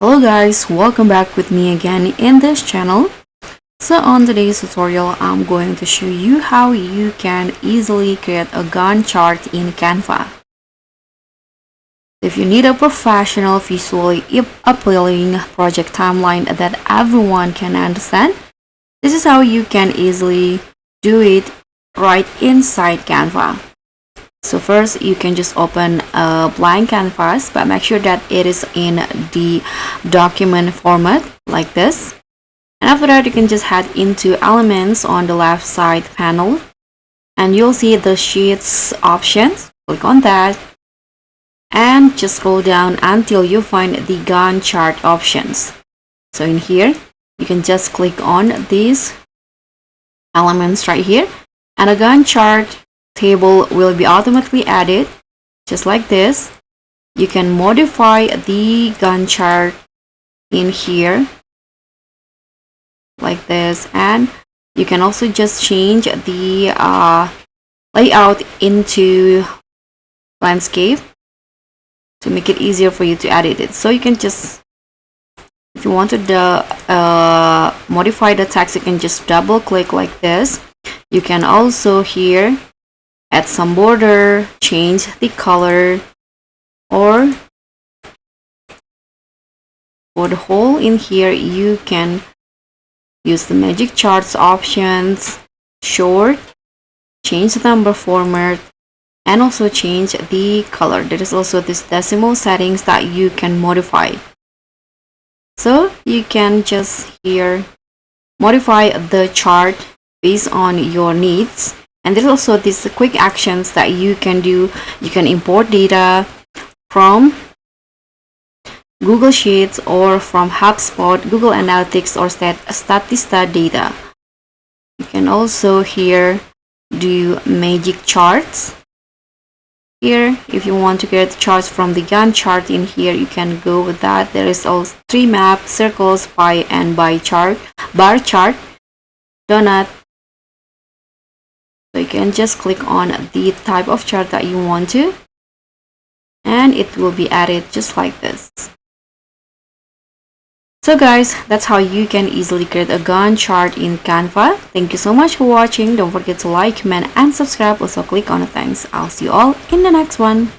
Hello guys, welcome back with me again in this channel. So on today's tutorial, I'm going to show you how you can easily create a Gantt chart in Canva. If you need a professional, visually appealing project timeline that everyone can understand, this is how you can easily do it right inside Canva. So first, you can just open a blank canvas, but make sure that it is in the document format like this. And after that, you can just head into elements on the left side panel, and you'll see the sheets options. Click on that and just scroll down until you find the Gantt chart options. So in here, you can just click on these elements right here, and a Gantt chart table will be automatically added just like this. You can modify the Gantt chart in here like this, and you can also just change the layout into landscape to make it easier for you to edit it. So you can just, if you want to modify the text, you can just double click like this. You can also here add some border, change the color, or for the whole in here, you can use the magic charts options, short, change the number format, and also change the color. There is also this decimal settings that you can modify. So you can just here modify the chart based on your needs. And there's also these quick actions that you can do. You can import data from Google Sheets or from HubSpot, Google Analytics, or Statista data. You can also here do magic charts. Here, if you want to create charts from the Gantt chart in here, you can go with that. There is also tree map, circles, pie, and bar chart, donut. So you can just click on the type of chart that you want to, and it will be added just like this. So guys, that's how you can easily create a Gantt chart in Canva. Thank you so much for watching. Don't forget to like, comment, and subscribe. Also click on the thanks. I'll see you all in the next one.